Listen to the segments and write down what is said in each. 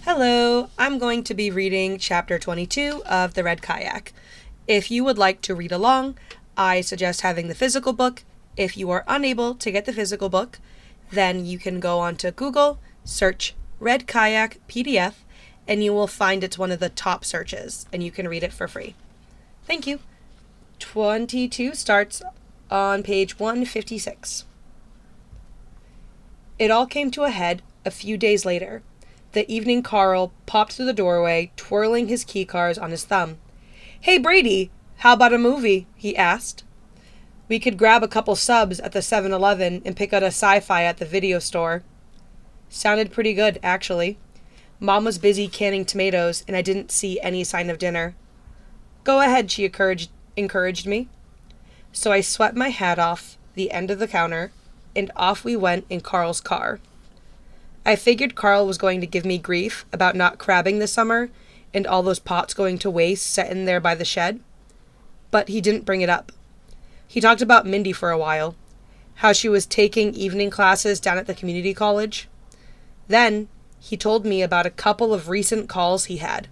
Hello, I'm going to be reading chapter 22 of The Red Kayak. If you would like to read along, I suggest having the physical book. If you are unable to get the physical book, then you can go onto Google, search Red Kayak PDF, and you will find it's one of the top searches, and you can read it for free. Thank you. 22 starts on page 156. It all came to a head a few days later. The evening Carl popped through the doorway, twirling his keycards on his thumb. "Hey, Brady, how about a movie?" he asked. "We could grab a couple subs at the 7-Eleven and pick out a sci-fi at the video store." Sounded pretty good, actually. Mom was busy canning tomatoes, and I didn't see any sign of dinner. "Go ahead," she encouraged me. So I swept my hat off the end of the counter, and off we went in Carl's car. I figured Carl was going to give me grief about not crabbing this summer and all those pots going to waste sitting there by the shed. But he didn't bring it up. He talked about Mindy for a while, how she was taking evening classes down at the community college. Then he told me about a couple of recent calls he had.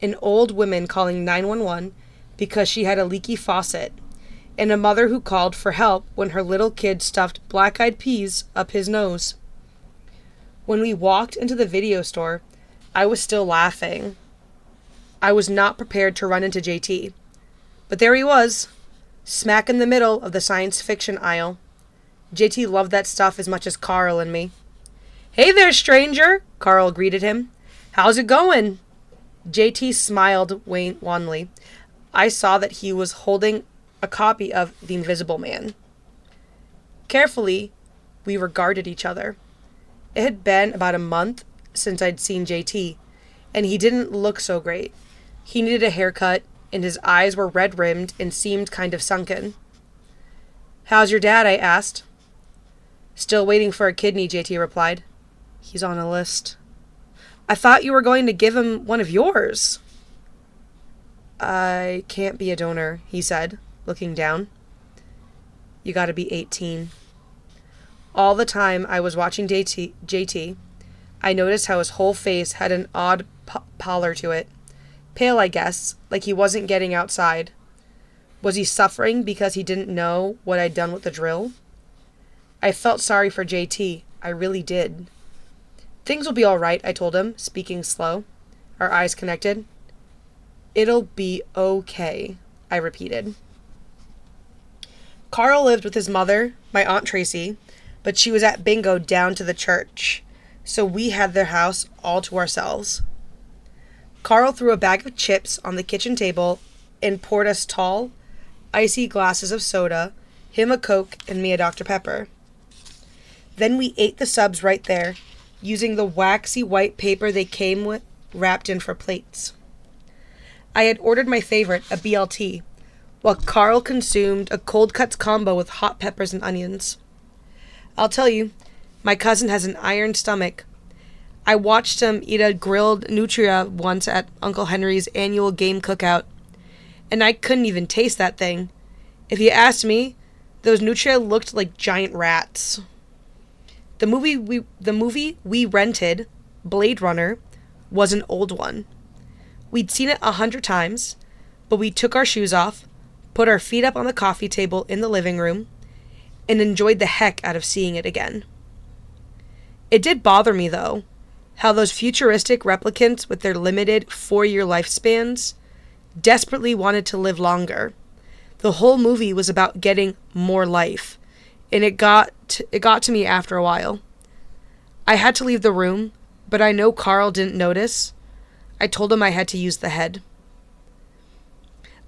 An old woman calling 911 because she had a leaky faucet, and a mother who called for help when her little kid stuffed black-eyed peas up his nose. When we walked into the video store, I was still laughing. I was not prepared to run into JT. But there he was, smack in the middle of the science fiction aisle. JT loved that stuff as much as Carl and me. "Hey there, stranger," Carl greeted him. "How's it going?" JT smiled wanly. I saw that he was holding a copy of The Invisible Man. Carefully, we regarded each other. It had been about a month since I'd seen JT, and he didn't look so great. He needed a haircut, and his eyes were red-rimmed and seemed kind of sunken. "How's your dad?" I asked. "Still waiting for a kidney," JT replied. "He's on a list." "I thought you were going to give him one of yours." "I can't be a donor," he said, looking down. "You gotta be 18. All the time I was watching JT, I noticed how his whole face had an odd pallor to it. Pale, I guess, like he wasn't getting outside. Was he suffering because he didn't know what I'd done with the drill? I felt sorry for JT. I really did. "Things will be all right," I told him, speaking slow. Our eyes connected. "It'll be okay," I repeated. Carl lived with his mother, my Aunt Tracy, but she was at bingo down to the church, so we had their house all to ourselves. Carl threw a bag of chips on the kitchen table and poured us tall, icy glasses of soda, him a Coke, and me a Dr. Pepper. Then we ate the subs right there, using the waxy white paper they came with wrapped in for plates. I had ordered my favorite, a BLT, while Carl consumed a cold cuts combo with hot peppers and onions. I'll tell you, my cousin has an iron stomach. I watched him eat a grilled nutria once at Uncle Henry's annual game cookout, and I couldn't even taste that thing. If you asked me, those nutria looked like giant rats. The movie we rented, Blade Runner, was an old one. We'd seen it 100 times, but we took our shoes off, put our feet up on the coffee table in the living room, and enjoyed the heck out of seeing it again. It did bother me, though, how those futuristic replicants with their limited 4-year lifespans desperately wanted to live longer. The whole movie was about getting more life, and it got to me after a while. I had to leave the room, but I know Carl didn't notice. I told him I had to use the head.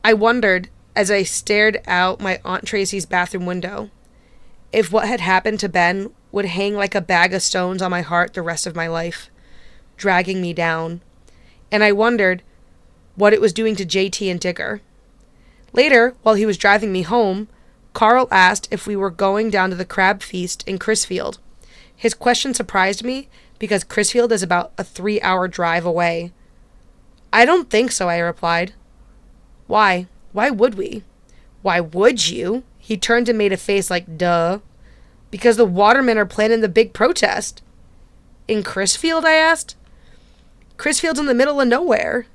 I wondered, as I stared out my Aunt Tracy's bathroom window, if what had happened to Ben would hang like a bag of stones on my heart the rest of my life, dragging me down. And I wondered what it was doing to JT and Digger. Later, while he was driving me home, Carl asked if we were going down to the crab feast in Crisfield. His question surprised me because Crisfield is about a 3-hour drive away. "I don't think so," I replied. "Why? Why would we?" "Why would you?" He turned and made a face like, "Duh." "Because the watermen are planning the big protest." "In Crisfield?" I asked. Crisfield's in the middle of nowhere.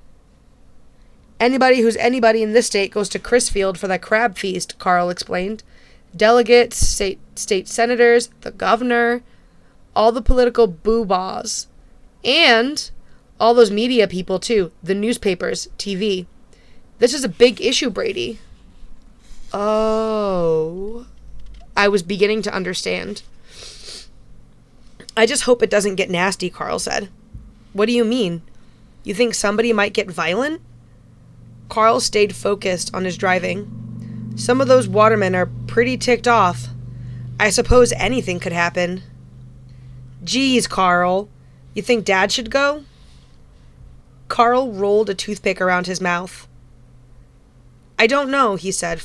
Anybody who's anybody in this state goes to Crisfield for that crab feast, Carl explained. Delegates, state senators, the governor, all the political boo-bahs. And all those media people, too. The newspapers, TV. This is a big issue, Brady. Oh. I was beginning to understand. I just hope it doesn't get nasty, Carl said. What do you mean? You think somebody might get violent? Carl stayed focused on his driving. Some of those watermen are pretty ticked off. I suppose anything could happen. Geez, Carl. You think Dad should go? Carl rolled a toothpick around his mouth. I don't know, he said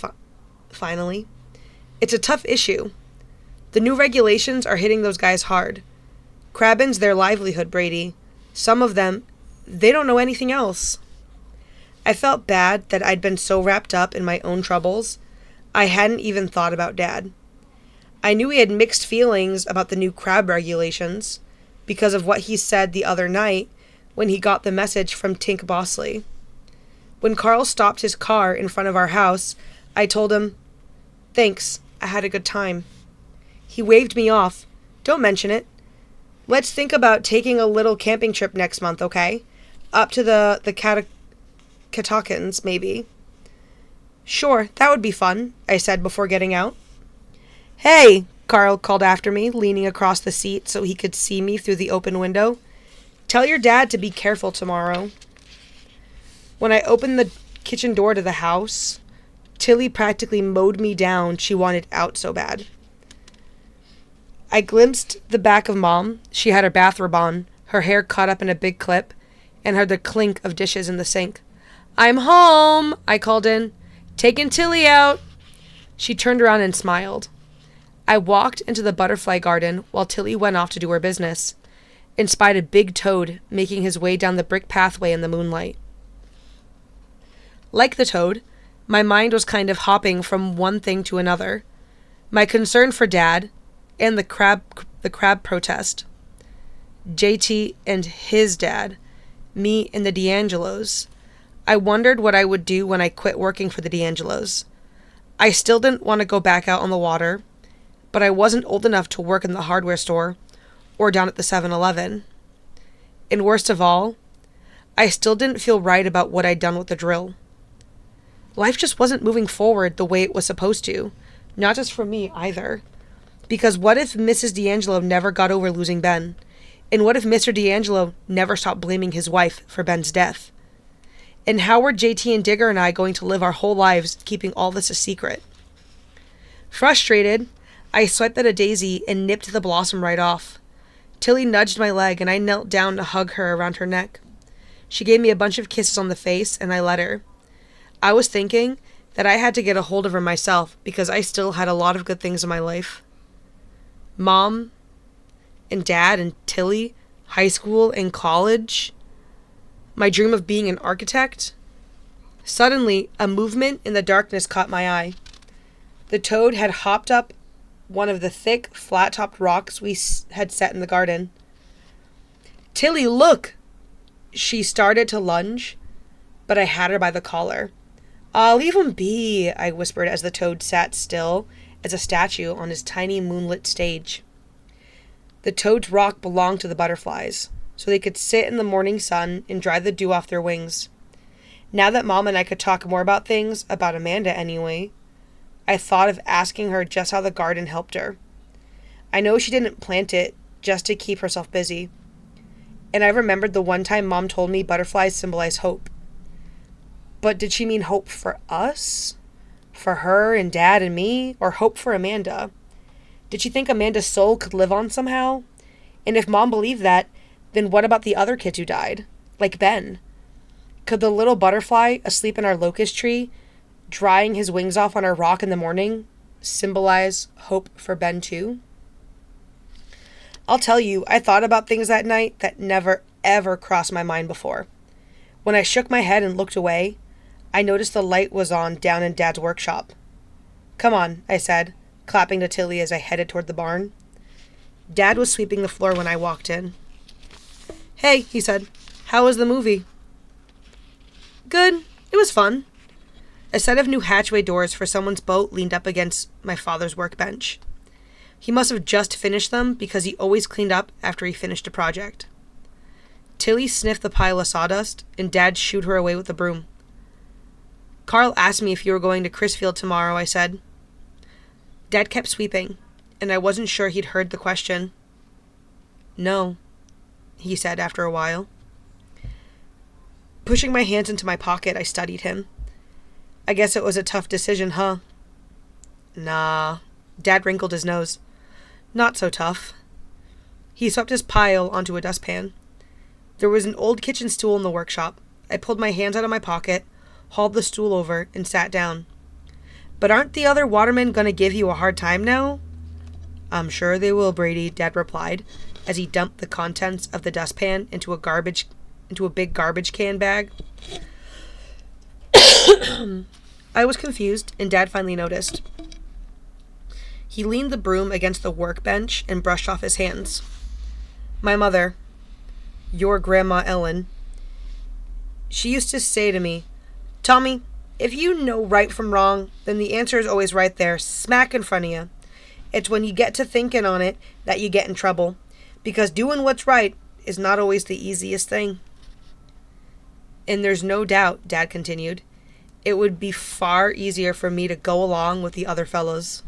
finally. It's a tough issue. The new regulations are hitting those guys hard. Crabbing's their livelihood, Brady. Some of them, they don't know anything else. I felt bad that I'd been so wrapped up in my own troubles, I hadn't even thought about Dad. I knew he had mixed feelings about the new crab regulations because of what he said the other night when he got the message from Tink Bosley. When Carl stopped his car in front of our house, I told him, "Thanks, I had a good time." He waved me off. "Don't mention it. Let's think about taking a little camping trip next month, okay? Up to the Catawkins, maybe." "Sure, that would be fun," I said before getting out. "Hey," Carl called after me, leaning across the seat so he could see me through the open window. "Tell your dad to be careful tomorrow." When I opened the kitchen door to the house, Tilly practically mowed me down. She wanted out so bad. I glimpsed the back of Mom. She had her bathrobe on, her hair caught up in a big clip, and heard the clink of dishes in the sink. "I'm home," I called in. "Taking Tilly out." She turned around and smiled. I walked into the butterfly garden while Tilly went off to do her business, and spied a big toad making his way down the brick pathway in the moonlight. Like the toad, my mind was kind of hopping from one thing to another. My concern for Dad, and the crab protest. JT and his dad, me and the D'Angelos. I wondered what I would do when I quit working for the D'Angelos. I still didn't want to go back out on the water, but I wasn't old enough to work in the hardware store or down at the 7-Eleven. And worst of all, I still didn't feel right about what I'd done with the drill. Life just wasn't moving forward the way it was supposed to, not just for me either. Because what if Mrs. D'Angelo never got over losing Ben? And what if Mr. D'Angelo never stopped blaming his wife for Ben's death? And how were JT and Digger and I going to live our whole lives keeping all this a secret? Frustrated, I swiped at a daisy and nipped the blossom right off. Tilly nudged my leg and I knelt down to hug her around her neck. She gave me a bunch of kisses on the face and I let her. I was thinking that I had to get a hold of her myself because I still had a lot of good things in my life. Mom and Dad and Tilly, high school and college, my dream of being an architect. Suddenly, a movement in the darkness caught my eye. The toad had hopped up one of the thick, flat-topped rocks we had set in the garden. "Tilly, look!" She started to lunge, but I had her by the collar. "Aw, leave him be," I whispered as the toad sat still as a statue on his tiny moonlit stage. The toad's rock belonged to the butterflies, so they could sit in the morning sun and dry the dew off their wings. Now that Mom and I could talk more about things, about Amanda anyway, I thought of asking her just how the garden helped her. I know she didn't plant it just to keep herself busy. And I remembered the one time Mom told me butterflies symbolize hope. But did she mean hope for us? For her and Dad and me? Or hope for Amanda? Did she think Amanda's soul could live on somehow? And if Mom believed that, then what about the other kids who died? Like Ben? Could the little butterfly asleep in our locust tree, drying his wings off on our rock in the morning, symbolize hope for Ben too? I'll tell you, I thought about things that night that never ever crossed my mind before. When I shook my head and looked away, I noticed the light was on down in Dad's workshop. "Come on," I said, clapping to Tilly as I headed toward the barn. Dad was sweeping the floor when I walked in. "Hey," he said. How was the movie? Good. It was fun. A set of new hatchway doors for someone's boat leaned up against my father's workbench. He must have just finished them because he always cleaned up after he finished a project. Tilly sniffed the pile of sawdust, and Dad shooed her away with the broom. Carl asked me if you were going to Crisfield tomorrow, I said. Dad kept sweeping, and I wasn't sure he'd heard the question. No, he said after a while. Pushing my hands into my pocket, I studied him. I guess it was a tough decision, huh? Nah. Dad wrinkled his nose. Not so tough. He swept his pile onto a dustpan. There was an old kitchen stool in the workshop. I pulled my hands out of my pocket, hauled the stool over, and sat down. But aren't the other watermen going to give you a hard time now? I'm sure they will, Brady, Dad replied, as he dumped the contents of the dustpan into a big garbage can bag. I was confused, and Dad finally noticed. He leaned the broom against the workbench and brushed off his hands. My mother, your Grandma Ellen, she used to say to me, Tommy, if you know right from wrong, then the answer is always right there, smack in front of you. It's when you get to thinking on it that you get in trouble, because doing what's right is not always the easiest thing. And there's no doubt, Dad continued, it would be far easier for me to go along with the other fellows.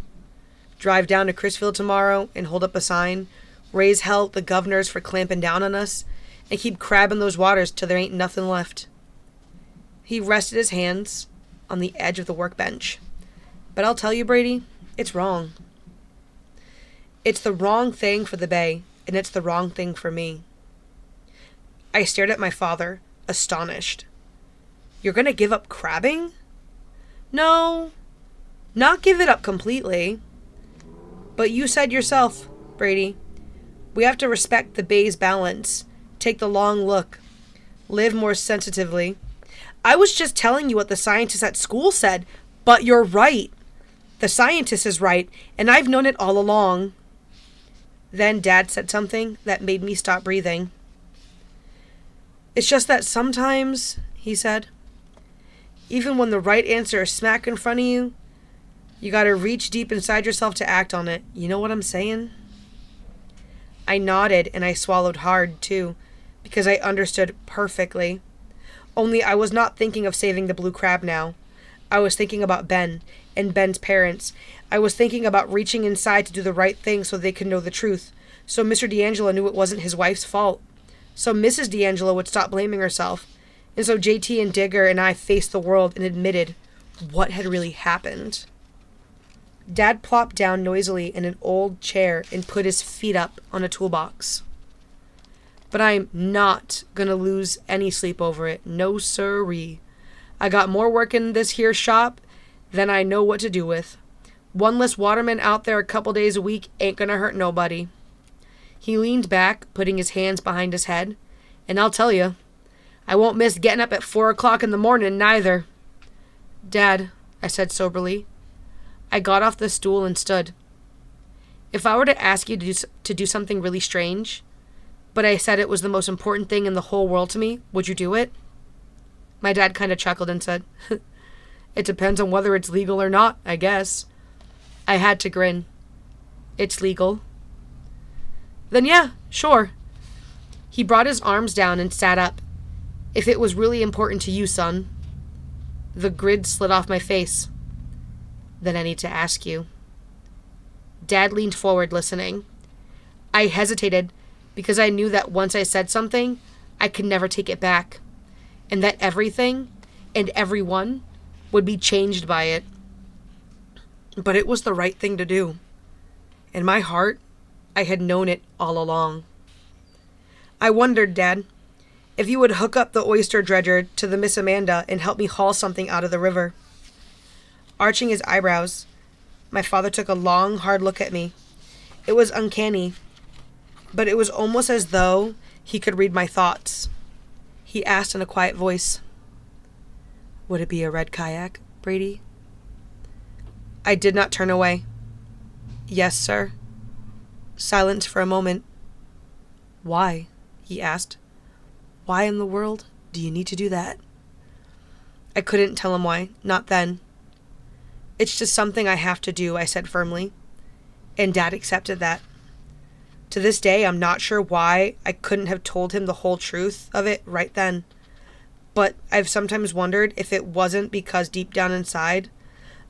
Drive down to Crisfield tomorrow and hold up a sign, raise hell at the governors for clamping down on us, and keep crabbing those waters till there ain't nothing left. He rested his hands on the edge of the workbench. But I'll tell you, Brady, it's wrong. It's the wrong thing for the bay, and it's the wrong thing for me. I stared at my father, astonished. You're going to give up crabbing? No, not give it up completely. But you said yourself, Brady, we have to respect the bay's balance, take the long look, live more sensitively. I was just telling you what the scientists at school said, but you're right. The scientist is right, and I've known it all along. Then Dad said something that made me stop breathing. It's just that sometimes, he said, even when the right answer is smack in front of you, you gotta reach deep inside yourself to act on it. You know what I'm saying? I nodded and I swallowed hard, too, because I understood perfectly. Only I was not thinking of saving the blue crab now. I was thinking about Ben and Ben's parents. I was thinking about reaching inside to do the right thing so they could know the truth. So Mr. D'Angelo knew it wasn't his wife's fault. So Mrs. D'Angelo would stop blaming herself. And so JT and Digger and I faced the world and admitted what had really happened. Dad plopped down noisily in an old chair and put his feet up on a toolbox. But I'm not gonna lose any sleep over it. No sirree. I got more work in this here shop than I know what to do with. One less waterman out there a couple days a week ain't gonna hurt nobody. He leaned back, putting his hands behind his head. And I'll tell you, I won't miss getting up at 4 o'clock in the morning, neither. Dad, I said soberly. I got off the stool and stood. If I were to ask you to do something really strange, but I said it was the most important thing in the whole world to me, would you do it? My dad kind of chuckled and said, It depends on whether it's legal or not, I guess. I had to grin. It's legal. Then yeah, sure. He brought his arms down and sat up. If it was really important to you, son. The grid slid off my face. Then I need to ask you. Dad leaned forward, listening. I hesitated because I knew that once I said something, I could never take it back, and that everything and everyone would be changed by it. But it was the right thing to do. In my heart, I had known it all along. I wondered, Dad, if you would hook up the oyster dredger to the Miss Amanda and help me haul something out of the river. Arching his eyebrows, my father took a long, hard look at me. It was uncanny, but it was almost as though he could read my thoughts. He asked in a quiet voice, Would it be a red kayak, Brady? I did not turn away. Yes, sir. Silence for a moment. Why? He asked. Why in the world do you need to do that? I couldn't tell him why, not then. It's just something I have to do, I said firmly. And Dad accepted that. To this day, I'm not sure why I couldn't have told him the whole truth of it right then. But I've sometimes wondered if it wasn't because deep down inside,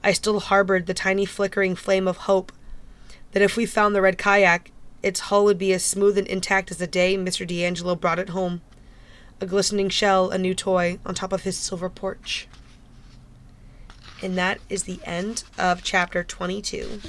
I still harbored the tiny flickering flame of hope that if we found the red kayak, its hull would be as smooth and intact as the day Mr. D'Angelo brought it home. A glistening shell, a new toy, on top of his silver porch. And that is the end of chapter 22.